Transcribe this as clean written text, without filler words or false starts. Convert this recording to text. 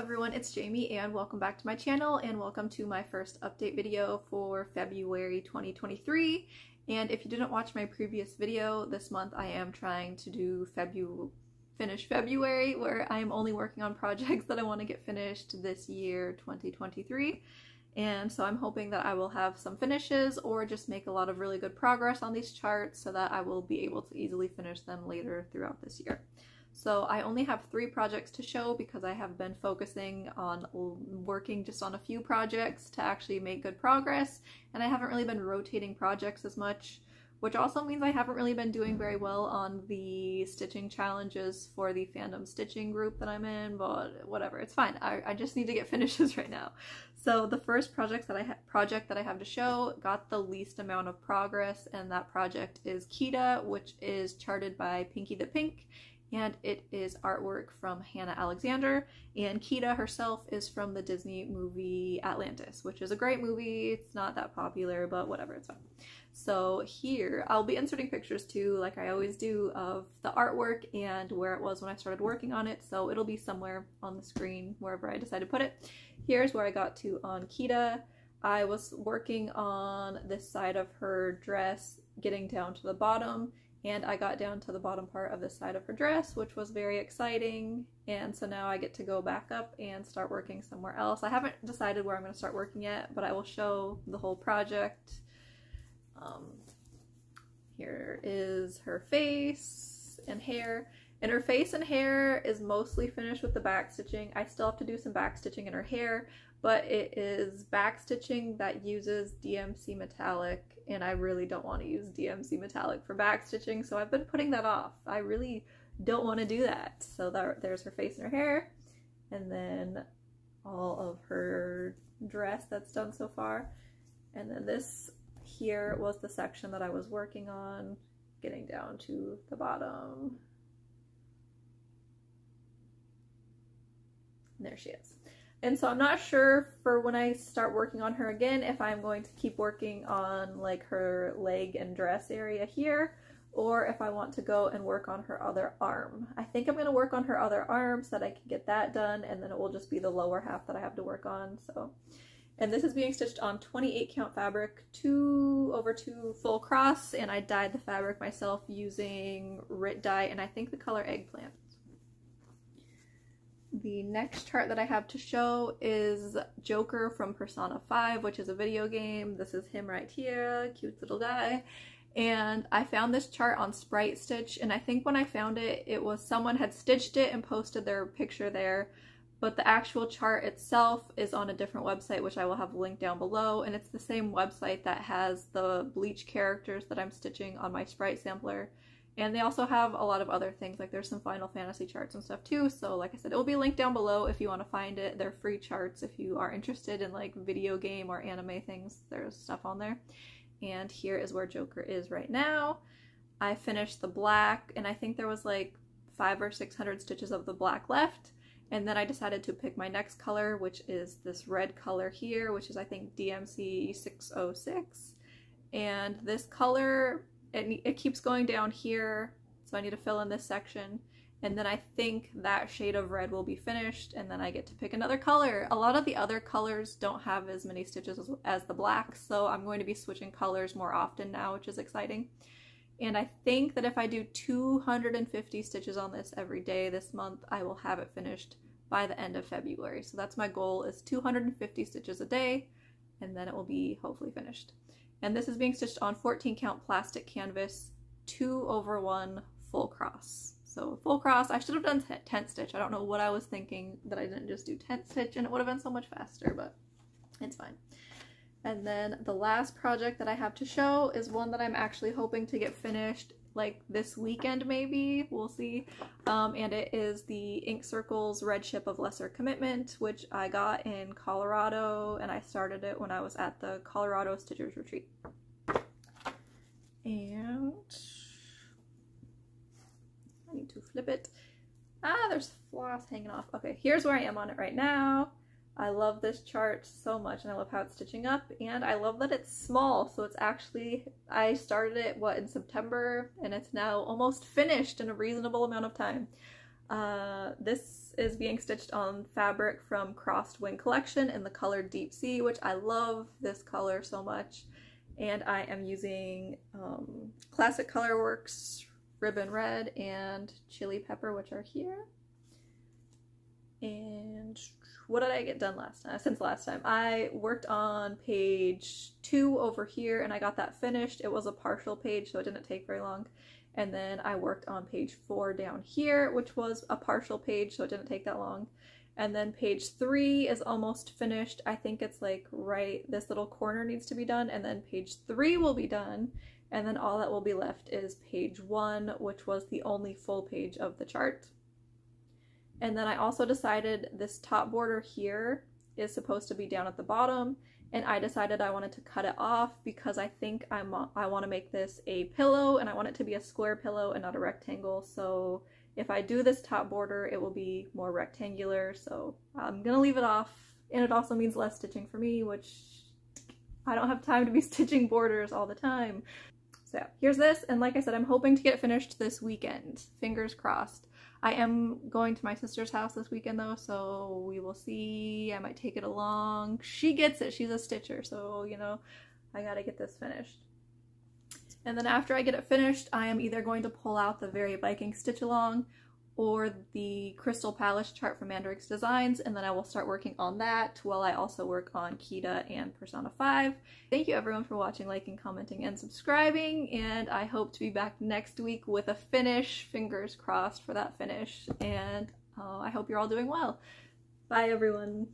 everyone, it's Jamie and welcome back to my channel and welcome to my first update video for February 2023. And if you didn't watch my previous video, this month I am trying to do finish February, where I am only working on projects that I want to get finished this year, 2023. And so I'm hoping that I will have some finishes or just make a lot of really good progress on these charts so that I will be able to easily finish them later throughout this year. So I only have 3 projects to show because I have been focusing on working just on a few projects to actually make good progress, and I haven't really been rotating projects as much, which also means I haven't really been doing very well on the stitching challenges for the fandom stitching group that I'm in, but whatever, it's fine. I just need to get finishes right now. So the first project that I have to show got the least amount of progress, and that project is Kita, which is charted by Pinky the Pink, and it is artwork from Hannah Alexander, and Kita herself is from the Disney movie Atlantis, which is a great movie. It's not that popular, but whatever, it's fine. So here, I'll be inserting pictures too, like I always do, of the artwork and where it was when I started working on it, so it'll be somewhere on the screen, wherever I decide to put it. Here's where I got to on Kita. I was working on this side of her dress, getting down to the bottom, and I got down to the bottom part of the side of her dress, which was very exciting. And so now I get to go back up and start working somewhere else. I haven't decided where I'm going to start working yet, but I will show the whole project. Here is her face and hair. And her face and hair is mostly finished with the back stitching. I still have to do some back stitching in her hair, but it is back stitching that uses DMC metallic, and I really don't want to use DMC metallic for back stitching, so I've been putting that off. I really don't want to do that. So there's her face and her hair, and then all of her dress that's done so far. And then this here was the section that I was working on, getting down to the bottom. And there she is. And so I'm not sure for when I start working on her again if I'm going to keep working on like her leg and dress area here, or if I want to go and work on her other arm. I think I'm going to work on her other arm so that I can get that done, and then it will just be the lower half that I have to work on. So, and this is being stitched on 28 count fabric, 2/2 full cross, and I dyed the fabric myself using Rit dye, and I think the color Eggplant. The next chart that I have to show is Joker from Persona 5, which is a video game. This is him right here, cute little guy. And I found this chart on Sprite Stitch, and I think when I found it, it was someone had stitched it and posted their picture there, but the actual chart itself is on a different website, which I will have linked down below, and it's the same website that has the bleach characters that I'm stitching on my Sprite sampler. And they also have a lot of other things, like there's some Final Fantasy charts and stuff too, so like I said, it will be linked down below if you want to find it. They're free charts if you are interested in like video game or anime things. There's stuff on there. And here is where Joker is right now. I finished the black, and I think there was like 500 or 600 stitches of the black left, and then I decided to pick my next color, which is this red color here, which is I think DMC 606. And this color, it keeps going down here, so I need to fill in this section, and then I think that shade of red will be finished, and then I get to pick another color. A lot of the other colors don't have as many stitches as the black, so I'm going to be switching colors more often now, which is exciting. And I think that if I do 250 stitches on this every day this month, I will have it finished by the end of February. So that's my goal, is 250 stitches a day, and then it will be hopefully finished. And this is being stitched on 14 count plastic canvas, 2/1 full cross. So full cross, I should have done 10 stitch. I don't know what I was thinking that I didn't just do 10 stitch, and it would have been so much faster, but it's fine. And then the last project that I have to show is one that I'm actually hoping to get finished like this weekend maybe, we'll see. And it is the Ink Circles Red Ship of Lesser Commitment, which I got in Colorado, and I started it when I was at the Colorado Stitchers Retreat. And I need to flip it. Ah, there's floss hanging off. Okay, here's where I am on it right now. I love this chart so much, and I love how it's stitching up, and I love that it's small. So it's actually, I started it in September, and it's now almost finished in a reasonable amount of time. This is being stitched on fabric from Crossed Wing Collection in the color Deep Sea, which I love this color so much. And I am using Classic Colorworks Ribbon Red and Chili Pepper, which are here. And what did I get done since last time? I worked on page 2 over here and I got that finished. It was a partial page, so it didn't take very long. And then I worked on page 4 down here, which was a partial page, so it didn't take that long. And then page 3 is almost finished. I think it's like right, this little corner needs to be done, and then page 3 will be done. And then all that will be left is page 1, which was the only full page of the chart. And then I also decided this top border here is supposed to be down at the bottom, and I decided I wanted to cut it off because I think I want to make this a pillow, and I want it to be a square pillow and not a rectangle. So if I do this top border, it will be more rectangular, so I'm gonna leave it off. And it also means less stitching for me, which I don't have time to be stitching borders all the time. So yeah, here's this, and like I said, I'm hoping to get it finished this weekend. Fingers crossed. I am going to my sister's house this weekend though, so we will see. I might take it along. She gets it. She's a stitcher, so you know, I gotta get this finished. And then after I get it finished, I am either going to pull out the Very Viking Stitch Along or the Crystal Palace chart from Mandrake's Designs, and then I will start working on that while I also work on Kita and Persona 5. Thank you everyone for watching, liking, commenting, and subscribing, and I hope to be back next week with a finish. Fingers crossed for that finish, and I hope you're all doing well. Bye everyone.